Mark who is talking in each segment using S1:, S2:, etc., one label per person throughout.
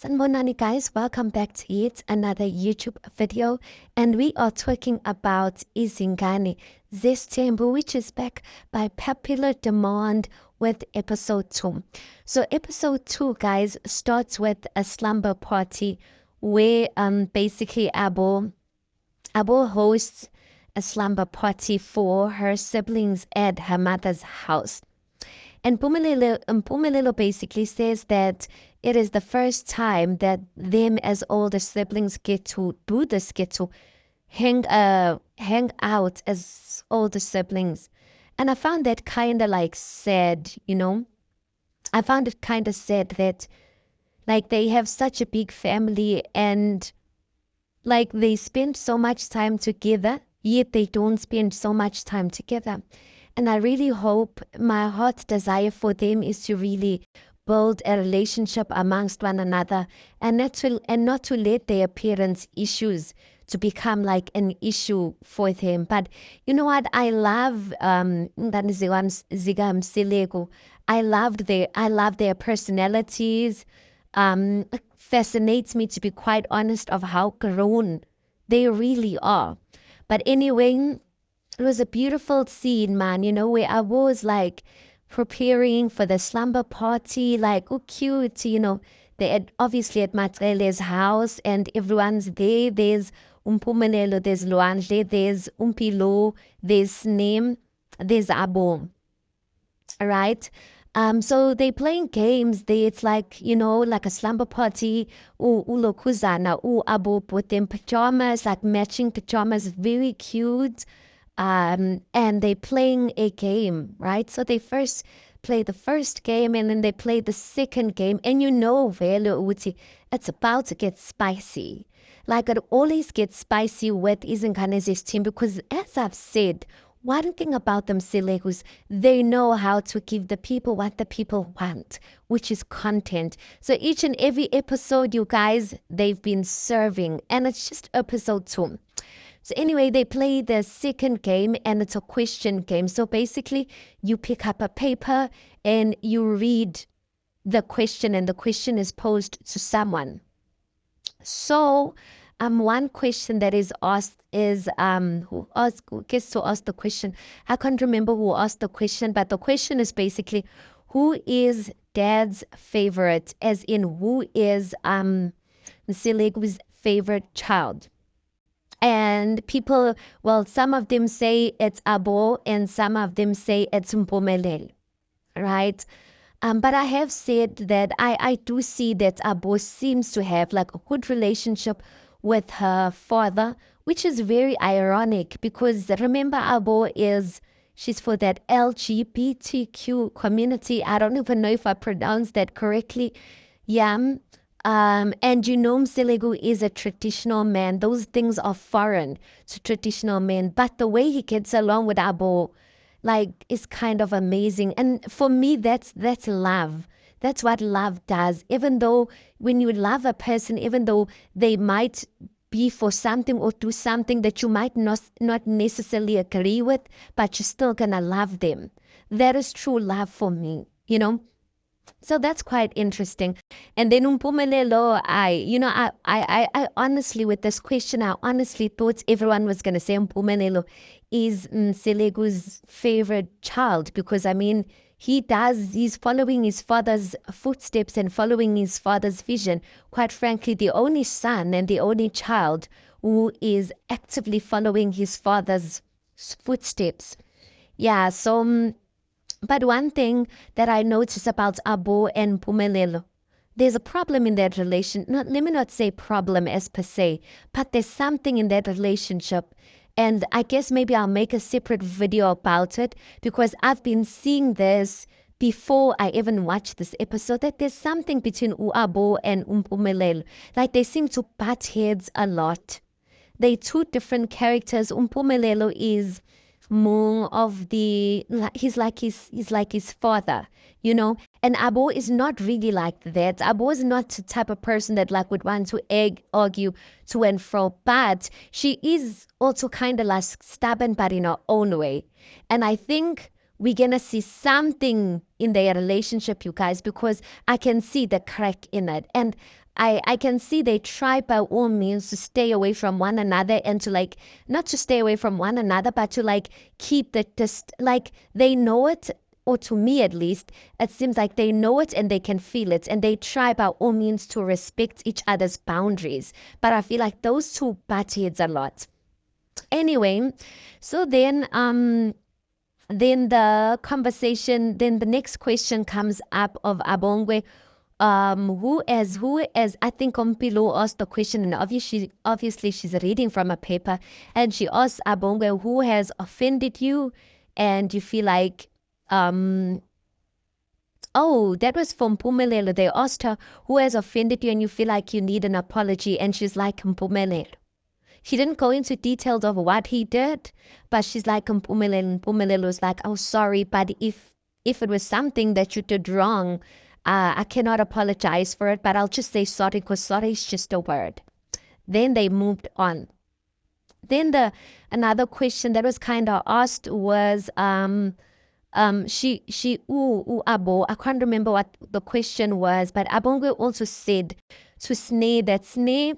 S1: Sanbonani guys, welcome back to yet another YouTube video, and we are talking about Izingane Zesthembu, which is back by popular demand with episode 2. So episode 2 guys starts with a slumber party where basically Abo hosts a slumber party for her siblings at her mother's house. And Mpumelelo basically says that it is the first time that them as older siblings get to do this, get to hang out as older siblings. And I found that kind of like sad, I found it kind of sad that like they have such a big family and like they spend so much time together, yet they don't spend so much time together. And I really hope, my heart's desire for them is to really build a relationship amongst one another and not to let their appearance issues to become like an issue for them. But you know what? I love I love their personalities. It fascinates me, to be quite honest, of how grown they really are. But anyway, it was a beautiful scene, man, where I was like preparing for the slumber party, like, oh, cute, they had obviously at Matrele's house and everyone's there. There's Umpumelelo, there's Luanjle, there's Mpilo, there's Name, there's Abo. All right. So they playing games there. It's like, like a slumber party. Ulokuzana, Abo put them pajamas, like matching pajamas, very cute. And they playing a game, right? So they first play the first game and then they play the second game, and vele ukuthi it's about to get spicy. Like it always gets spicy with Izingane Zesthembu because, as I've said, one thing about them Selegus, they know how to give the people what the people want, which is content. So each and every episode, you guys, they've been serving, and it's just episode 2. So anyway, they play the second game and it's a question game. So basically, you pick up a paper and you read the question, and the question is posed to someone. So one question that is asked is who gets to ask the question. I can't remember who asked the question, but the question is basically, who is dad's favorite, as in who is Nsilegu's favorite child? And people, well, some of them say it's Abo and some of them say it's Mpumelelo, right? But I have said that I do see that Abo seems to have like a good relationship with her father, which is very ironic because remember, she's for that LGBTQ community. I don't even know if I pronounced that correctly. Yeah. And Mselegu is a traditional man. Those things are foreign to traditional men. But the way he gets along with Abo, like, is kind of amazing. And for me, that's love. That's what love does. Even though when you love a person, even though they might be for something or do something that you might not necessarily agree with, but you're still gonna love them. That is true love for me. So that's quite interesting. And then Umpumelelo, I honestly, with this question, I honestly thought everyone was going to say Umpumelelo is Selegu's favorite child because, I mean, he's following his father's footsteps and following his father's vision. Quite frankly, the only son and the only child who is actively following his father's footsteps. Yeah, so but one thing that I notice about Abo and Mpumelelo, there's a problem in that relation. Let me not say problem as per se, but there's something in that relationship. And I guess maybe I'll make a separate video about it because I've been seeing this before I even watched this episode, that there's something between Abo and Mpumelelo. Like they seem to butt heads a lot. They're two different characters. Mpumelelo is more of he's like his father. And Abo is not really like that. Abo is not the type of person that like would want to argue to and fro, but she is also kind of like stubborn, but in her own way. And I think we're gonna see something in their relationship, you guys, because I can see the crack in it. And I can see they try by all means to stay away from one another and to like not to stay away from one another, but to like keep the just like they know it, or to me at least, it seems like they know it and they can feel it, and they try by all means to respect each other's boundaries. But I feel like those two butt heads a lot. Anyway, so then the next question comes up of Abongwe, who as I think Mpilo asked the question, and obviously she's reading from a paper, and she asks Abongwe, who has offended you, and you feel like, um, oh, that was from Mpumelelo. They asked her, who has offended you, and you feel like you need an apology, and she's like, Mpumelelo. She didn't go into details of what he did, but she's like, Mpumelelo was like, oh, sorry, but if it was something that you did wrong, I cannot apologize for it, but I'll just say sorry because sorry is just a word. Then they moved on. Then another question that was kind of asked was, Abo, I can't remember what the question was, but Abongwe also said to Sneh that Sneh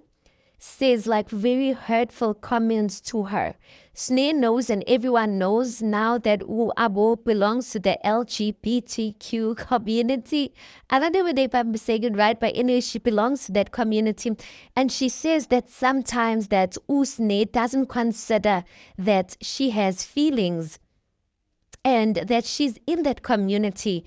S1: says like very hurtful comments to her. Sneh knows, and everyone knows now, that Abo belongs to the LGBTQ community. I don't know if I'm saying it right, but anyway, she belongs to that community. And she says that sometimes that Sneh doesn't consider that she has feelings and that she's in that community.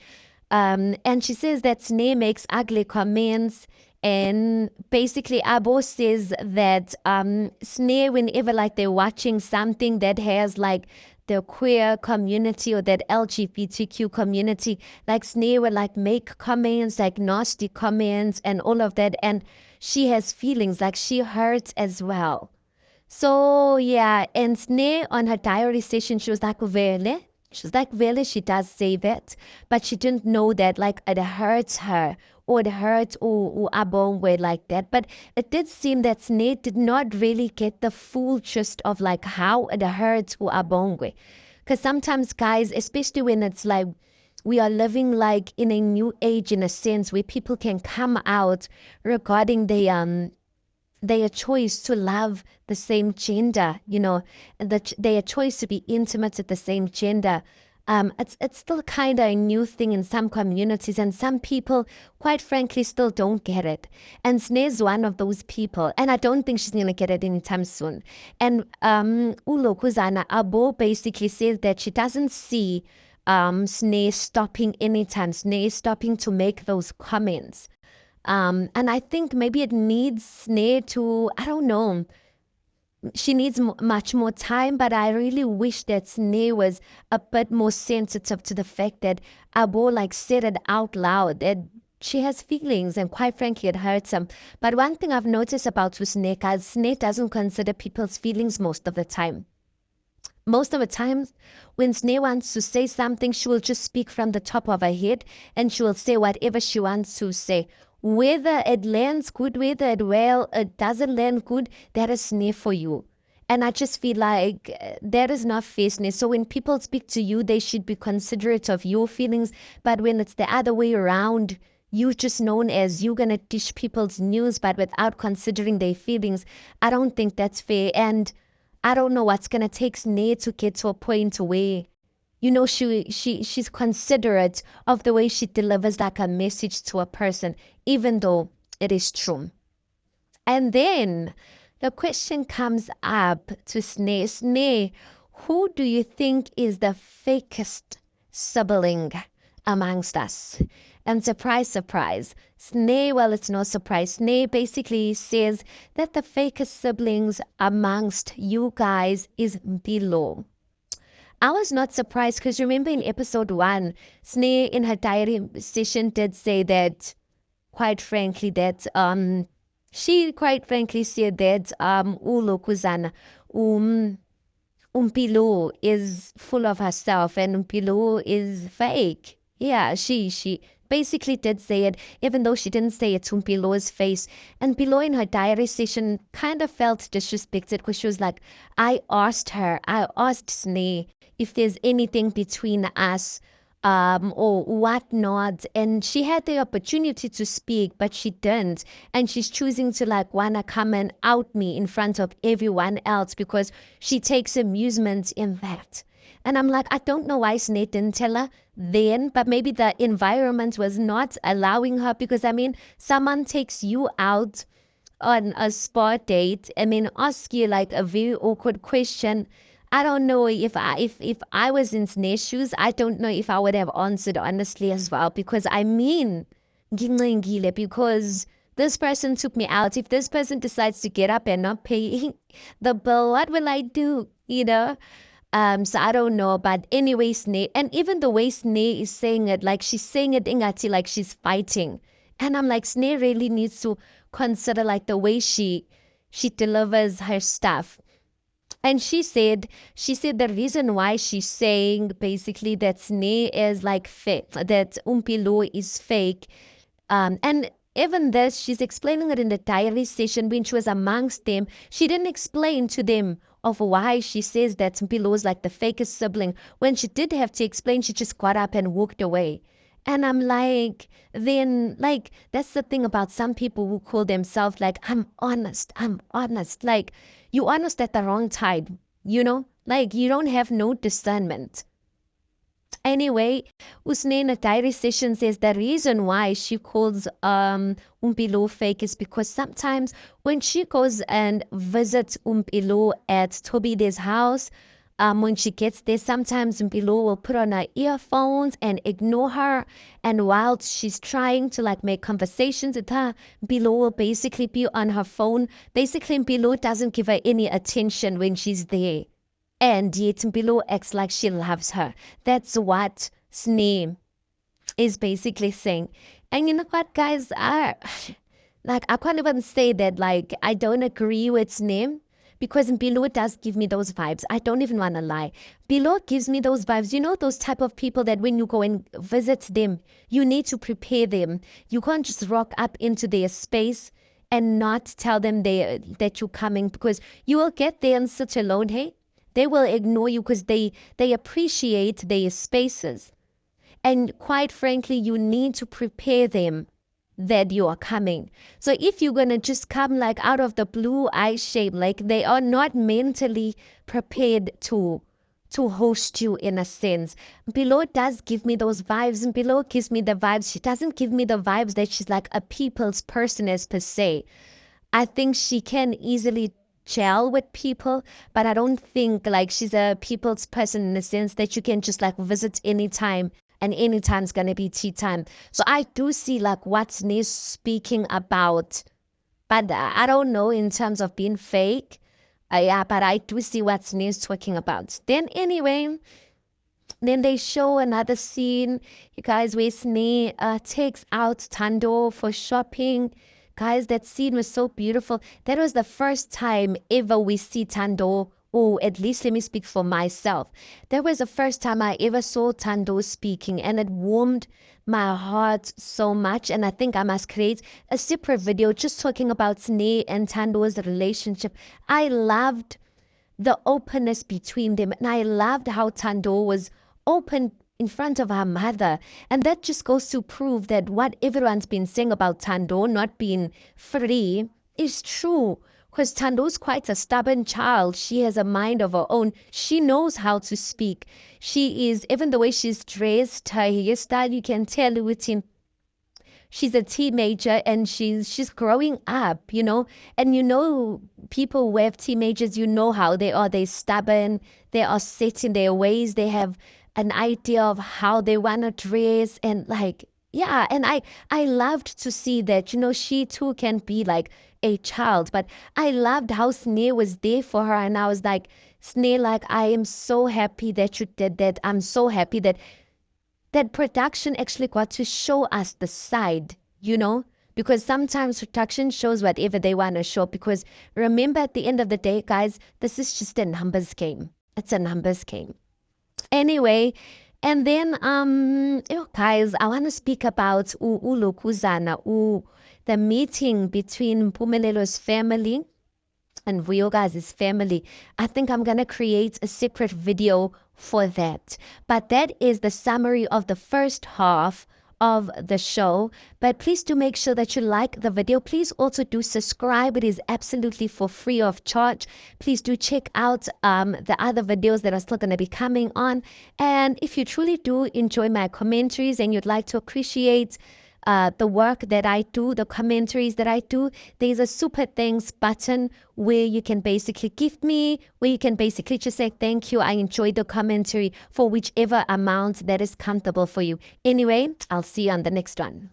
S1: And she says that Sneh makes ugly comments. And basically, Abo says that Sneh, whenever like they're watching something that has like the queer community or that LGBTQ community, like Sneh would like make comments, like nasty comments and all of that. And she has feelings, like she hurts as well. So yeah, and Sneh on her diary session, she was like, Vele. She was like, Vele, she does say that, but she didn't know that like it hurts her or it hurts or Abongwe like that. But it did seem that Sneh did not really get the full gist of like how it hurts or Abongwe. Because sometimes guys, especially when it's like we are living like in a new age in a sense where people can come out regarding their choice to love the same gender, and their choice to be intimate with the same gender. It's still kind of a new thing in some communities, and some people, quite frankly, still don't get it. And Sne's one of those people, and I don't think she's gonna get it anytime soon. And Ulokuzana Abo basically says that she doesn't see Sneh stopping anytime, Sneh stopping to make those comments. And I think maybe it needs Sneh to, I don't know, she needs much more time, but I really wish that Sneh was a bit more sensitive to the fact that Abo like said it out loud, that she has feelings, and quite frankly, it hurts him. But one thing I've noticed about Sneh is Sneh doesn't consider people's feelings most of the time. Most of the times, when Sneh wants to say something, she will just speak from the top of her head, and she will say whatever she wants to say. Whether it lands good, whether it doesn't land good, that is Sneh for you. And I just feel like that is not fair, Sneh. So when people speak to you, they should be considerate of your feelings. But when it's the other way around, you just known as you gonna dish people's news, but without considering their feelings, I don't think that's fair. And I don't know what's gonna take Sneh to get to a point where, she's considerate of the way she delivers like a message to a person, even though it is true. And then the question comes up to Sneh. Sneh, who do you think is the fakest sibling amongst us? And surprise, surprise, Sneh, well, it's no surprise. Sneh basically says that the fakest siblings amongst you guys is Mpilo. I was not surprised because remember in episode 1, Sneh in her diary session did say that, quite frankly, that she quite frankly said that Ulokuzana Mpilo is full of herself and Mpilo is fake. Yeah, she basically did say it, even though she didn't say it to Mpilo's face. And Mpilo in her diary session kind of felt disrespected because she was like, I asked Sneh if there's anything between us. or whatnot. And she had the opportunity to speak, but she didn't. And she's choosing to like wanna come and out me in front of everyone else because she takes amusement in that. And I'm like, I don't know why Snake didn't tell her then, but maybe the environment was not allowing her because I mean, someone takes you out on a spa date and then ask you like a very awkward question. I don't know if I was in Sne's shoes, I don't know if I would have answered honestly as well because I mean ngingcingile because this person took me out. If this person decides to get up and not pay the bill, what will I do? You know? So I don't know, but anyway, Sneh, and even the way Sneh is saying it, like she's saying it ingati like she's fighting. And I'm like, Sneh really needs to consider like the way she delivers her stuff. And she said the reason why she's saying basically that Sneh is like fake, that Mpilo is fake, and even this, she's explaining it in the diary session when she was amongst them. She didn't explain to them of why she says that Mpilo is like the fakest sibling. When she did have to explain, she just got up and walked away. And I'm like, then, like, that's the thing about some people who call themselves like, I'm honest, I'm honest. Like, you honest at the wrong time, you know? Like, you don't have no discernment. Anyway, Usnena diary session says the reason why she calls Umpilo fake is because sometimes when she goes and visits Umpilo at Tobide's house, when she gets there, sometimes Umpilo will put on her earphones and ignore her. And while she's trying to like make conversations with her, Umpilo will basically be on her phone. Basically, Umpilo doesn't give her any attention when she's there. And yet Mpilo acts like she loves her. That's what Sneh is basically saying. And you know what, guys? I can't even say that like I don't agree with Sneh because Mpilo does give me those vibes. I don't even want to lie. Mpilo gives me those vibes. You know those type of people that when you go and visit them, you need to prepare them. You can't just rock up into their space and not tell them that you're coming because you will get there and sit alone. Hey, they will ignore you because they appreciate their spaces. And quite frankly, you need to prepare them that you are coming. So if you're gonna just come like out of the blue eye shape, like they are not mentally prepared to host you in a sense. Below does give me those vibes, and below gives me the vibes. She doesn't give me the vibes that she's like a people's person as per se. I think she can easily gel with people, but I don't think like she's a people's person in the sense that you can just like visit anytime and anytime's gonna be tea time. So I do see like what's Nis speaking about, but I don't know in terms of being fake. Yeah, but I do see what Nis talking about. Then anyway, then they show another scene, you guys, where Sneh takes out Tando for shopping. Guys, that scene was so beautiful. That was the first time ever we see Tando. Oh, at least let me speak for myself. That was the first time I ever saw Tando speaking, and it warmed my heart so much. And I think I must create a separate video just talking about Sneh and Tando's relationship. I loved the openness between them. And I loved how Tando was open in front of her mother. And that just goes to prove that what everyone's been saying about Tando not being free is true. Because Tando's quite a stubborn child. She has a mind of her own. She knows how to speak. She is, even the way she's dressed, her hairstyle, you can tell within she's a teenager and she's growing up, you know. And you know, people who have teenagers, you know how they are. They're stubborn. They are set in their ways. They have an idea of how they want to dress and like yeah. And I loved to see that, you know, she too can be like a child. But I loved how Sneh was there for her, and I was like, Sneh, like I am so happy that you did that. I'm so happy that production actually got to show us the side, you know, because sometimes production shows whatever they want to show. Because remember, at the end of the day, guys, this is just a numbers game. It's a numbers game. Anyway, and then guys, I want to speak about Ulukuzana, the meeting between Pumelelo's family and for you guys' family. I think I'm going to create a separate video for that. But that is the summary of the first half of the show. But please do make sure that you like the video. Please also do subscribe. It is absolutely for free of charge. Please do check out the other videos that are still going to be coming on. And if you truly do enjoy my commentaries and you'd like to appreciate the work that I do, the commentaries that I do, there's a super thanks button where you can basically gift me, where you can basically just say thank you. I enjoyed the commentary for whichever amount that is comfortable for you. Anyway, I'll see you on the next one.